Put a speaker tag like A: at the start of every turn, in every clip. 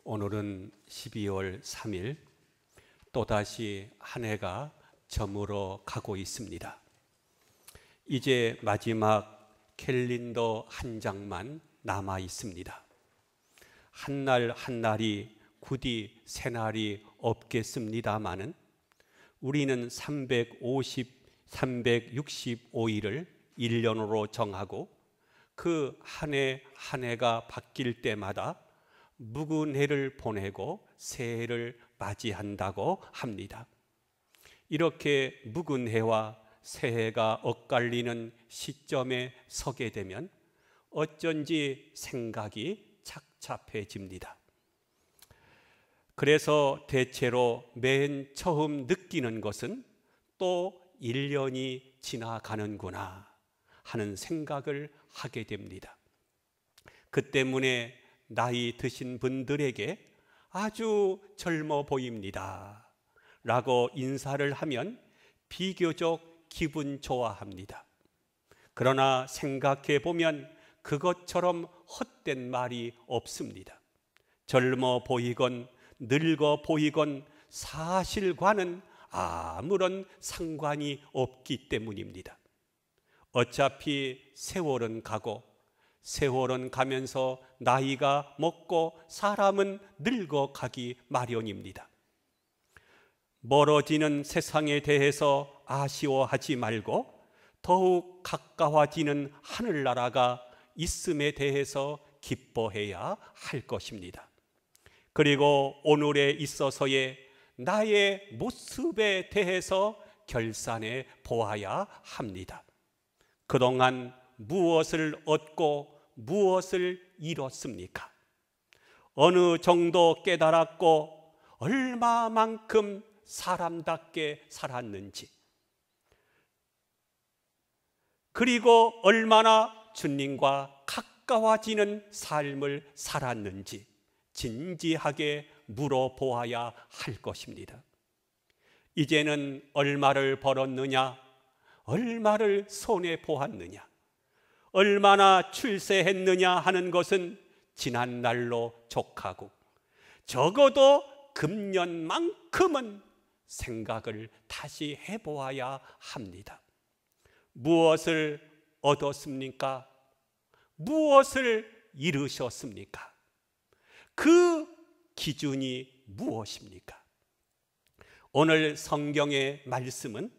A: 오늘은 12월 3일 또다시 한 해가 저물어 가고 있습니다. 이제 마지막 캘린더 한 장만 남아 있습니다. 한 날 한 날이 굳이 새 날이 없겠습니다마는 우리는 365일을 1년으로 정하고 그 한 해 한 해가 바뀔 때마다 묵은 해를 보내고 새해를 맞이한다고 합니다. 이렇게 묵은 해와 새해가 엇갈리는 시점에 서게 되면 어쩐지 생각이 착잡해집니다. 그래서 대체로 맨 처음 느끼는 것은 또 1년이 지나가는구나 하는 생각을 하게 됩니다. 그 때문에 나이 드신 분들에게 아주 젊어 보입니다 라고 인사를 하면 비교적 기분 좋아합니다. 그러나 생각해 보면 그것처럼 헛된 말이 없습니다. 젊어 보이건 늙어 보이건 사실과는 아무런 상관이 없기 때문입니다. 어차피 세월은 가고 세월은 가면서 나이가 먹고 사람은 늙어가기 마련입니다. 멀어지는 세상에 대해서 아쉬워하지 말고 더욱 가까워지는 하늘나라가 있음에 대해서 기뻐해야 할 것입니다. 그리고 오늘에 있어서의 나의 모습에 대해서 결산해 보아야 합니다. 그동안 무엇을 얻고 무엇을 잃었습니까? 어느 정도 깨달았고 얼마만큼 사람답게 살았는지, 그리고 얼마나 주님과 가까워지는 삶을 살았는지 진지하게 물어보아야 할 것입니다. 이제는 얼마를 벌었느냐, 얼마를 손해보았느냐, 얼마나 출세했느냐 하는 것은 지난 날로 족하고 적어도 금년만큼은 생각을 다시 해보아야 합니다. 무엇을 얻었습니까? 무엇을 잃으셨습니까? 그 기준이 무엇입니까? 오늘 성경의 말씀은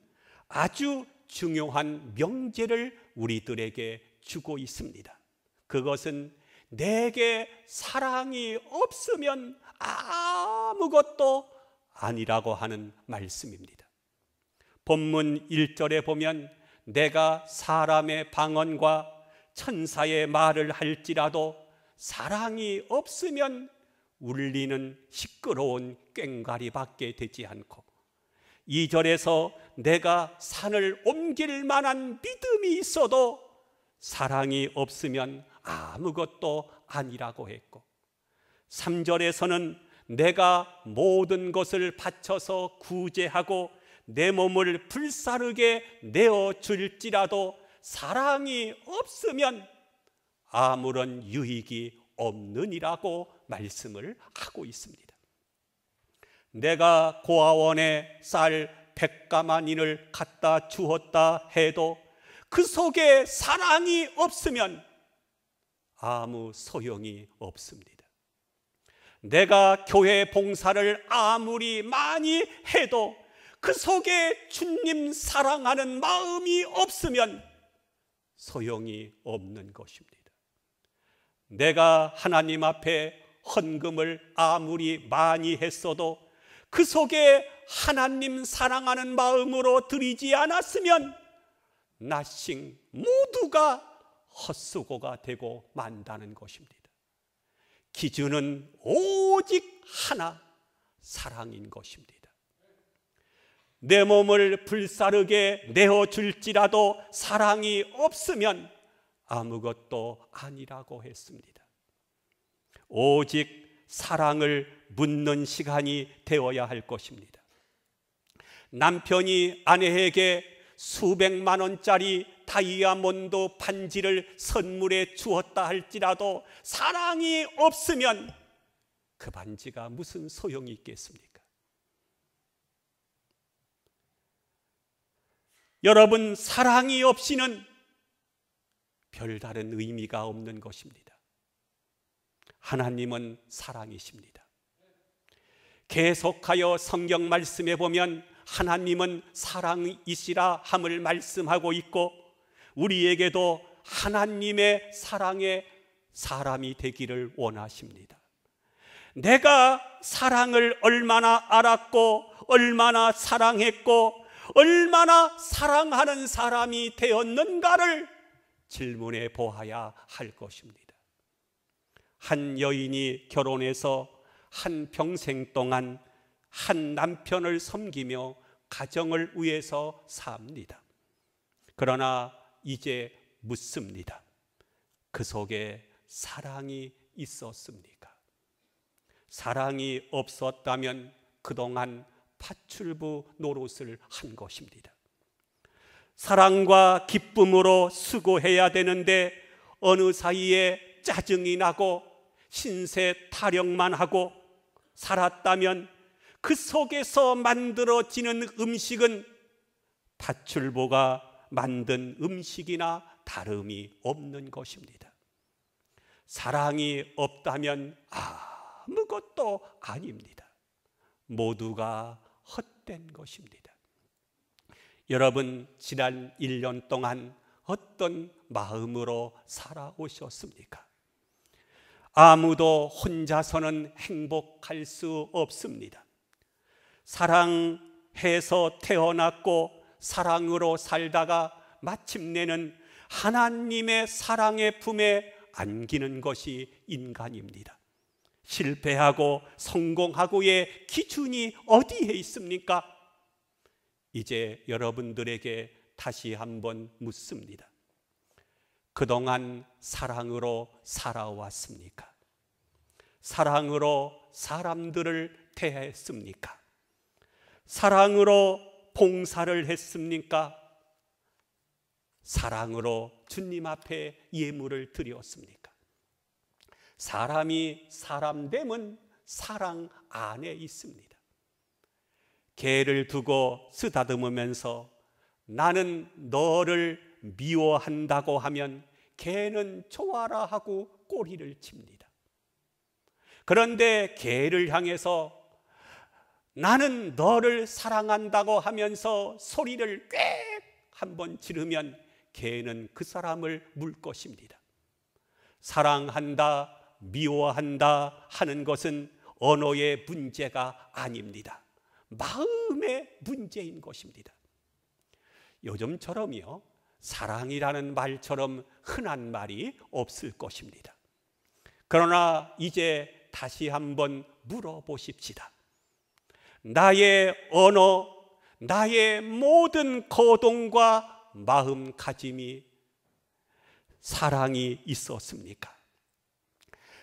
A: 아주 중요한 명제를 우리들에게 주고 있습니다. 그것은 내게 사랑이 없으면 아무것도 아니라고 하는 말씀입니다. 본문 1절에 보면 내가 사람의 방언과 천사의 말을 할지라도 사랑이 없으면 울리는 시끄러운 꽹과리밖에 되지 않고, 2절에서 내가 산을 옮길 만한 믿음이 있어도 사랑이 없으면 아무것도 아니라고 했고, 3절에서는 내가 모든 것을 바쳐서 구제하고 내 몸을 불사르게 내어줄지라도 사랑이 없으면 아무런 유익이 없느니라고 말씀을 하고 있습니다. 내가 고아원에 쌀 100가마니를 갖다 주었다 해도 그 속에 사랑이 없으면 아무 소용이 없습니다. 내가 교회 봉사를 아무리 많이 해도 그 속에 주님 사랑하는 마음이 없으면 소용이 없는 것입니다. 내가 하나님 앞에 헌금을 아무리 많이 했어도 그 속에 하나님 사랑하는 마음으로 드리지 않았으면 나싱 모두가 헛수고가 되고 만다는 것입니다. 기준은 오직 하나, 사랑인 것입니다. 내 몸을 불사르게 내어줄지라도 사랑이 없으면 아무것도 아니라고 했습니다. 오직 사랑을 묻는 시간이 되어야 할 것입니다. 남편이 아내에게 수백만 원짜리 다이아몬드 반지를 선물해 주었다 할지라도 사랑이 없으면 그 반지가 무슨 소용이 있겠습니까? 여러분, 사랑이 없이는 별다른 의미가 없는 것입니다. 하나님은 사랑이십니다. 계속하여 성경 말씀에 보면 하나님은 사랑이시라 함을 말씀하고 있고, 우리에게도 하나님의 사랑의 사람이 되기를 원하십니다. 내가 사랑을 얼마나 알았고, 얼마나 사랑했고, 얼마나 사랑하는 사람이 되었는가를 질문해 보아야 할 것입니다. 한 여인이 결혼해서 한 평생 동안 한 남편을 섬기며 가정을 위해서 삽니다. 그러나 이제 묻습니다. 그 속에 사랑이 있었습니까? 사랑이 없었다면 그동안 파출부 노릇을 한 것입니다. 사랑과 기쁨으로 수고해야 되는데 어느 사이에 짜증이 나고 신세 타령만 하고 살았다면 그 속에서 만들어지는 음식은 파출부가 만든 음식이나 다름이 없는 것입니다. 사랑이 없다면 아무것도 아닙니다. 모두가 헛된 것입니다. 여러분, 지난 1년 동안 어떤 마음으로 살아오셨습니까? 아무도 혼자서는 행복할 수 없습니다. 사랑해서 태어났고 사랑으로 살다가 마침내는 하나님의 사랑의 품에 안기는 것이 인간입니다. 실패하고 성공하고의 기준이 어디에 있습니까? 이제 여러분들에게 다시 한번 묻습니다. 그동안 사랑으로 살아왔습니까? 사랑으로 사람들을 대했습니까? 사랑으로 봉사를 했습니까? 사랑으로 주님 앞에 예물을 드렸습니까? 사람이 사람됨은 사랑 안에 있습니다. 개를 두고 쓰다듬으면서 나는 너를 미워한다고 하면 개는 좋아라 하고 꼬리를 칩니다. 그런데 개를 향해서 나는 너를 사랑한다고 하면서 소리를 꽥 한번 지르면 개는 그 사람을 물 것입니다. 사랑한다, 미워한다 하는 것은 언어의 문제가 아닙니다. 마음의 문제인 것입니다. 요즘처럼요, 사랑이라는 말처럼 흔한 말이 없을 것입니다. 그러나 이제 다시 한번 물어보십시다. 나의 언어, 나의 모든 거동과 마음가짐이 사랑이 있었습니까?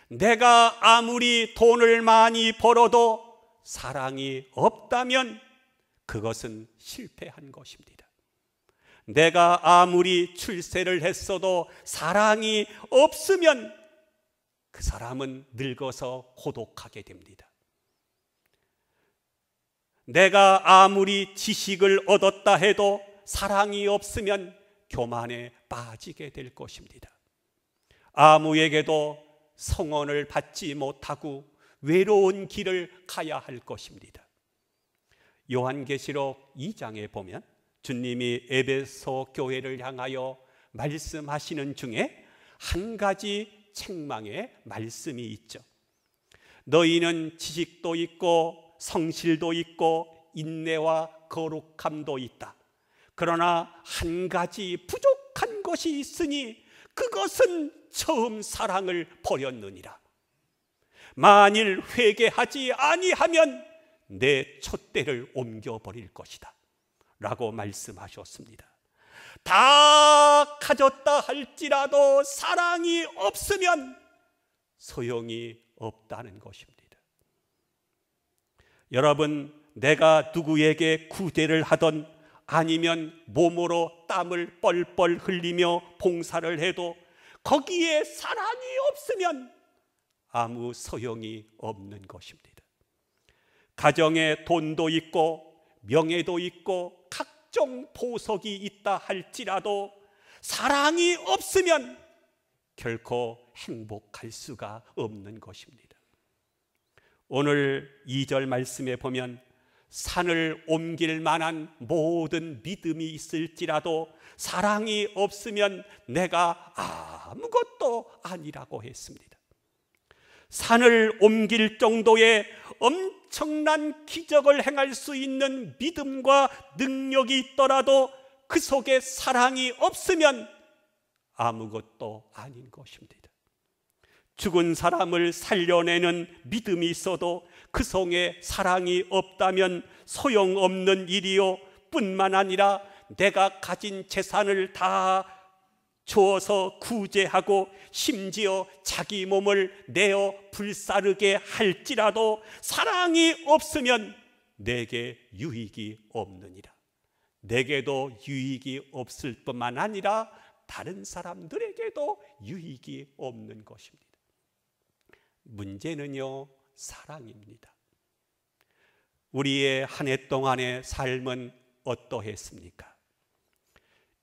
A: 내가 아무리 돈을 많이 벌어도 사랑이 없다면 그것은 실패한 것입니다. 내가 아무리 출세를 했어도 사랑이 없으면 그 사람은 늙어서 고독하게 됩니다. 내가 아무리 지식을 얻었다 해도 사랑이 없으면 교만에 빠지게 될 것입니다. 아무에게도 성원을 받지 못하고 외로운 길을 가야 할 것입니다. 요한계시록 2장에 보면 주님이 에베소 교회를 향하여 말씀하시는 중에 한 가지 책망의 말씀이 있죠. 너희는 지식도 있고 성실도 있고 인내와 거룩함도 있다. 그러나 한 가지 부족한 것이 있으니 그것은 처음 사랑을 버렸느니라. 만일 회개하지 아니하면 내 촛대를 옮겨버릴 것이다 라고 말씀하셨습니다. 다 가졌다 할지라도 사랑이 없으면 소용이 없다는 것입니다. 여러분, 내가 누구에게 구제를 하던 아니면 몸으로 땀을 뻘뻘 흘리며 봉사를 해도 거기에 사랑이 없으면 아무 소용이 없는 것입니다. 가정에 돈도 있고 명예도 있고 각종 보석이 있다 할지라도 사랑이 없으면 결코 행복할 수가 없는 것입니다. 오늘 2절 말씀에 보면 산을 옮길 만한 모든 믿음이 있을지라도 사랑이 없으면 내가 아무것도 아니라고 했습니다. 산을 옮길 정도의 엄청난 기적을 행할 수 있는 믿음과 능력이 있더라도 그 속에 사랑이 없으면 아무것도 아닌 것입니다. 죽은 사람을 살려내는 믿음이 있어도 그 속에 사랑이 없다면 소용없는 일이요 뿐만 아니라 내가 가진 재산을 다 주어서 구제하고 심지어 자기 몸을 내어 불사르게 할지라도 사랑이 없으면 내게 유익이 없느니라. 내게도 유익이 없을 뿐만 아니라 다른 사람들에게도 유익이 없는 것입니다. 문제는요, 사랑입니다. 우리의 한 해 동안의 삶은 어떠했습니까?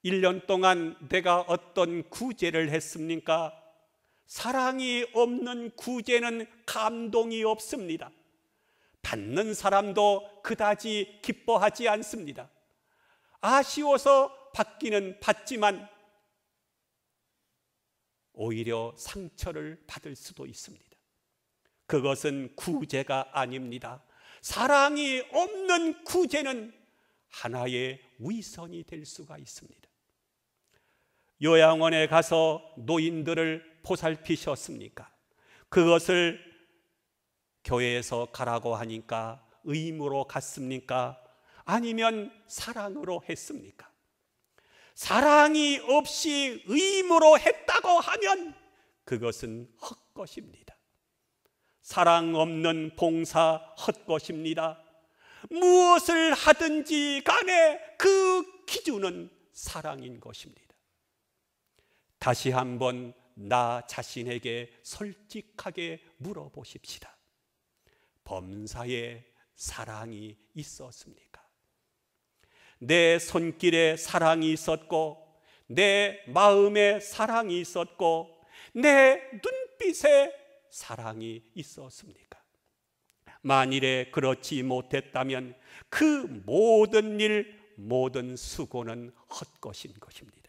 A: 1년 동안 내가 어떤 구제를 했습니까? 사랑이 없는 구제는 감동이 없습니다. 받는 사람도 그다지 기뻐하지 않습니다. 아쉬워서 받기는 받지만 오히려 상처를 받을 수도 있습니다. 그것은 구제가 아닙니다. 사랑이 없는 구제는 하나의 위선이 될 수가 있습니다. 요양원에 가서 노인들을 보살피셨습니까? 그것을 교회에서 가라고 하니까 의무로 갔습니까? 아니면 사랑으로 했습니까? 사랑이 없이 의무로 했다고 하면 그것은 헛것입니다. 사랑 없는 봉사 헛것입니다. 무엇을 하든지 간에 그 기준은 사랑인 것입니다. 다시 한번 나 자신에게 솔직하게 물어보십시다. 범사에 사랑이 있었습니까? 내 손길에 사랑이 있었고, 내 마음에 사랑이 있었고, 내 눈빛에 사랑이 있었습니까? 만일에 그렇지 못했다면 그 모든 일, 모든 수고는 헛것인 것입니다.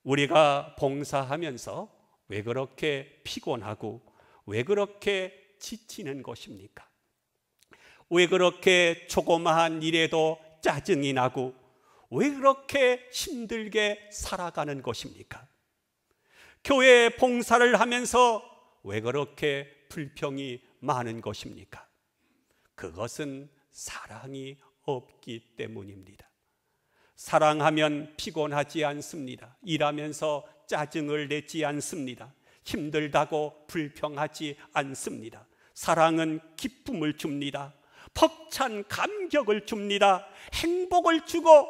A: 우리가 봉사하면서 왜 그렇게 피곤하고 왜 그렇게 지치는 것입니까? 왜 그렇게 조그마한 일에도 짜증이 나고 왜 그렇게 힘들게 살아가는 것입니까? 교회 봉사를 하면서 왜 그렇게 불평이 많은 것입니까? 그것은 사랑이 없기 때문입니다. 사랑하면 피곤하지 않습니다. 일하면서 짜증을 내지 않습니다. 힘들다고 불평하지 않습니다. 사랑은 기쁨을 줍니다. 벅찬 감격을 줍니다. 행복을 주고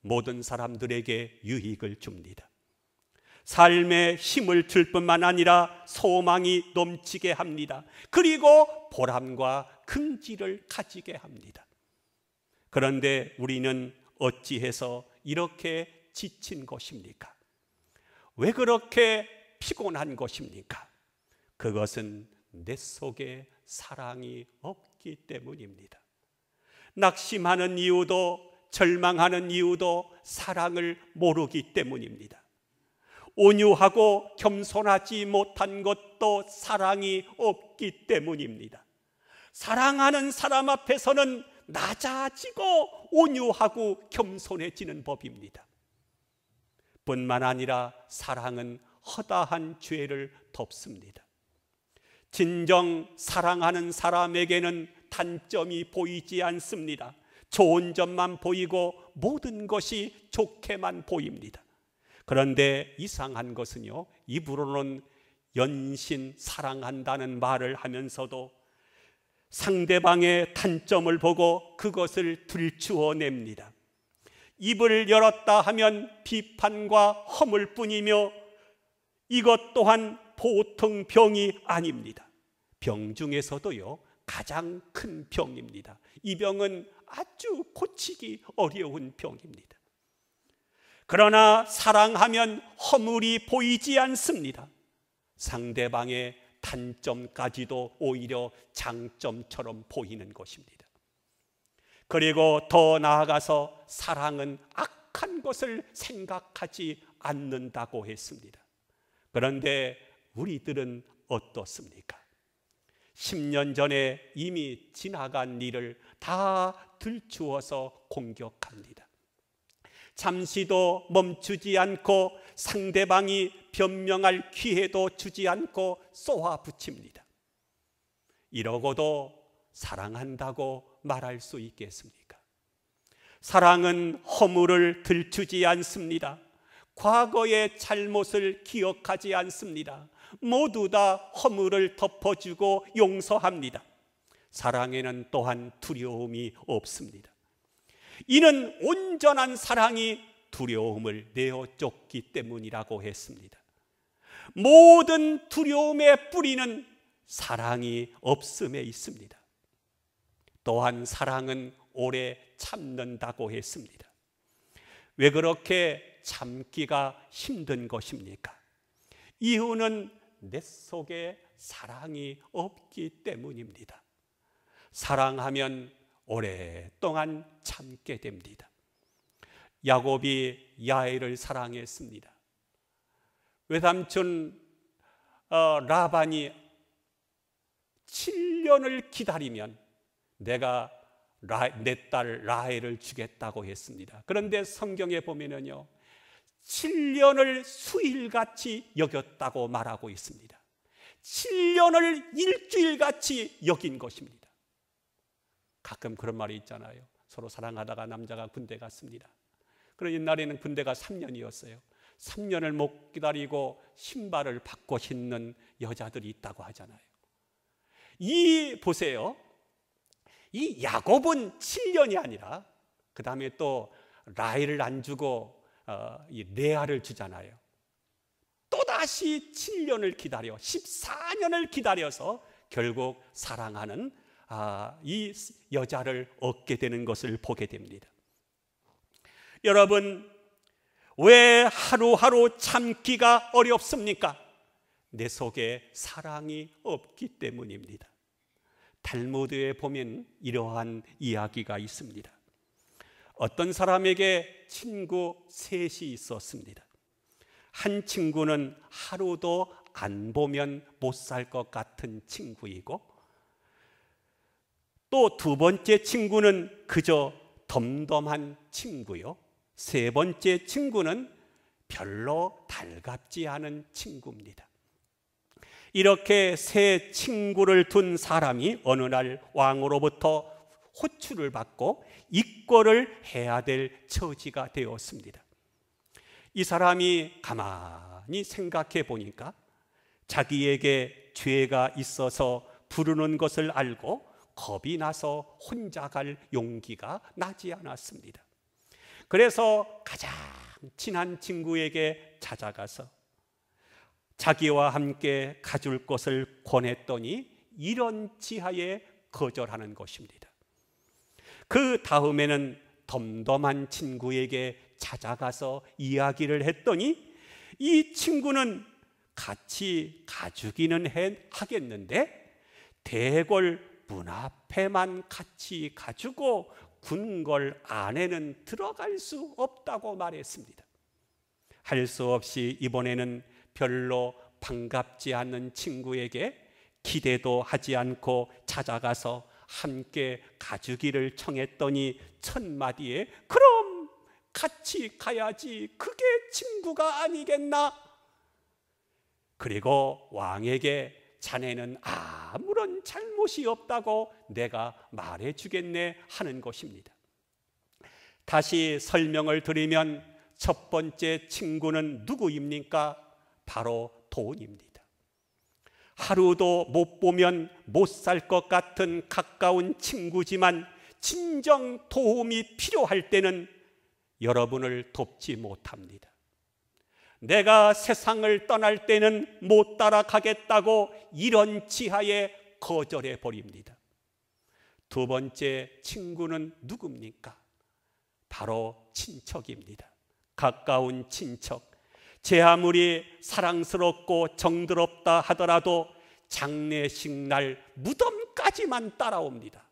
A: 모든 사람들에게 유익을 줍니다. 삶에 힘을 줄 뿐만 아니라 소망이 넘치게 합니다. 그리고 보람과 긍지를 가지게 합니다. 그런데 우리는 어찌해서 이렇게 지친 것입니까? 왜 그렇게 피곤한 것입니까? 그것은 내 속에 사랑이 없기 때문입니다. 낙심하는 이유도 절망하는 이유도 사랑을 모르기 때문입니다. 온유하고 겸손하지 못한 것도 사랑이 없기 때문입니다. 사랑하는 사람 앞에서는 낮아지고 온유하고 겸손해지는 법입니다. 뿐만 아니라 사랑은 허다한 죄를 덮습니다. 진정 사랑하는 사람에게는 단점이 보이지 않습니다. 좋은 점만 보이고 모든 것이 좋게만 보입니다. 그런데 이상한 것은요, 입으로는 연신 사랑한다는 말을 하면서도 상대방의 단점을 보고 그것을 들추어냅니다. 입을 열었다 하면 비판과 허물 뿐이며 이것 또한 보통 병이 아닙니다. 병 중에서도요, 가장 큰 병입니다. 이 병은 아주 고치기 어려운 병입니다. 그러나 사랑하면 허물이 보이지 않습니다. 상대방의 단점까지도 오히려 장점처럼 보이는 것입니다. 그리고 더 나아가서 사랑은 악한 것을 생각하지 않는다고 했습니다. 그런데 우리들은 어떻습니까? 10년 전에 이미 지나간 일을 다 들추어서 공격합니다. 잠시도 멈추지 않고 상대방이 변명할 기회도 주지 않고 쏘아붙입니다. 이러고도 사랑한다고 말할 수 있겠습니까? 사랑은 허물을 들추지 않습니다. 과거의 잘못을 기억하지 않습니다. 모두 다 허물을 덮어주고 용서합니다. 사랑에는 또한 두려움이 없습니다. 이는 온전한 사랑이 두려움을 내어 쫓기 때문이라고 했습니다. 모든 두려움의 뿌리는 사랑이 없음에 있습니다. 또한 사랑은 오래 참는다고 했습니다. 왜 그렇게 참기가 힘든 것입니까? 이유는 내 속에 사랑이 없기 때문입니다. 사랑하면 오랫동안 참게 됩니다. 야곱이 야엘을 사랑했습니다. 외삼촌 라반이 7년을 기다리면 내가 내 딸 라헬을 주겠다고 했습니다. 그런데 성경에 보면은요, 7년을 수일같이 여겼다고 말하고 있습니다. 7년을 일주일같이 여긴 것입니다. 가끔 그런 말이 있잖아요. 서로 사랑하다가 남자가 군대 갔습니다. 그런 옛날에는 군대가 3년이었어요. 3년을 못 기다리고 신발을 바꿔 신는 여자들이 있다고 하잖아요. 보세요. 이 야곱은 7년이 아니라 그 다음에 또 라헬을 안 주고 이 레아를 주잖아요. 또다시 7년을 기다려 14년을 기다려서 결국 사랑하는 이 여자를 얻게 되는 것을 보게 됩니다. 여러분, 왜 하루하루 참기가 어렵습니까? 내 속에 사랑이 없기 때문입니다. 탈무드에 보면 이러한 이야기가 있습니다. 어떤 사람에게 친구 셋이 있었습니다. 한 친구는 하루도 안 보면 못 살 것 같은 친구이고, 또 두 번째 친구는 그저 덤덤한 친구요, 세 번째 친구는 별로 달갑지 않은 친구입니다. 이렇게 세 친구를 둔 사람이 어느 날 왕으로부터 호출을 받고 입궐을 해야 될 처지가 되었습니다. 이 사람이 가만히 생각해 보니까 자기에게 죄가 있어서 부르는 것을 알고 겁이 나서 혼자 갈 용기가 나지 않았습니다. 그래서 가장 친한 친구에게 찾아가서 자기와 함께 가줄 것을 권했더니 이런 지하에 거절하는 것입니다. 그 다음에는 덤덤한 친구에게 찾아가서 이야기를 했더니 이 친구는 같이 가주기는 하겠는데 대궐 문 앞에만 같이 가주고 궁궐 안에는 들어갈 수 없다고 말했습니다. 할 수 없이 이번에는 별로 반갑지 않는 친구에게 기대도 하지 않고 찾아가서 함께 가주기를 청했더니 첫 마디에 그럼 같이 가야지, 그게 친구가 아니겠나? 그리고 왕에게 자네는 아무런 잘못이 없다고 내가 말해주겠네 하는 것입니다. 다시 설명을 드리면 첫 번째 친구는 누구입니까? 바로 돈입니다. 하루도 못 보면 못 살 것 같은 가까운 친구지만 진정 도움이 필요할 때는 여러분을 돕지 못합니다. 내가 세상을 떠날 때는 못 따라가겠다고 이런 지하에 거절해 버립니다. 두 번째 친구는 누굽니까? 바로 친척입니다. 가까운 친척. 제 아무리 사랑스럽고 정들었다 하더라도 장례식 날 무덤까지만 따라옵니다.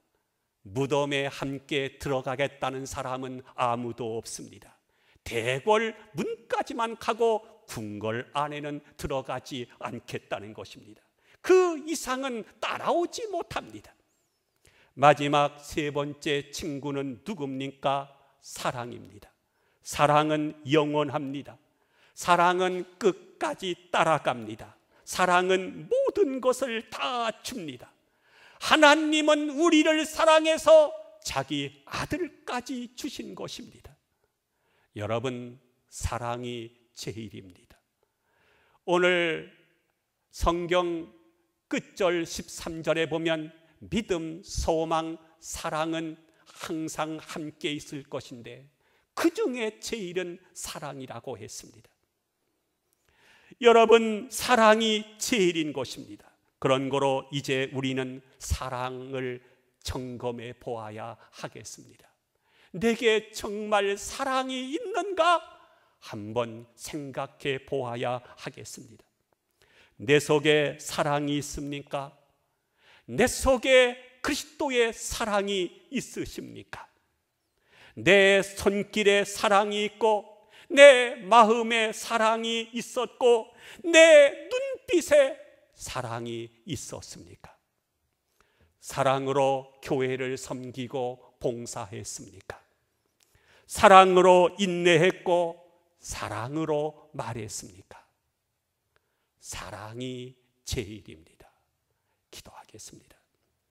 A: 무덤에 함께 들어가겠다는 사람은 아무도 없습니다. 대궐 문까지만 가고 궁궐 안에는 들어가지 않겠다는 것입니다. 그 이상은 따라오지 못합니다. 마지막 세 번째 친구는 누굽니까? 사랑입니다. 사랑은 영원합니다. 사랑은 끝까지 따라갑니다. 사랑은 모든 것을 다 줍니다. 하나님은 우리를 사랑해서 자기 아들까지 주신 것입니다. 여러분, 사랑이 제일입니다. 오늘 성경 끝절 13절에 보면 믿음, 소망, 사랑은 항상 함께 있을 것인데 그 중에 제일은 사랑이라고 했습니다. 여러분, 사랑이 제일인 것입니다. 그런 거로 이제 우리는 사랑을 점검해 보아야 하겠습니다. 내게 정말 사랑이 있는가? 한번 생각해 보아야 하겠습니다. 내 속에 사랑이 있습니까? 내 속에 그리스도의 사랑이 있으십니까? 내 손길에 사랑이 있고 내 마음에 사랑이 있었고 내 눈빛에 사랑이 있었습니까? 사랑으로 교회를 섬기고 봉사했습니까? 사랑으로 인내했고 사랑으로 말했습니까? 사랑이 제일입니다. 기도하겠습니다.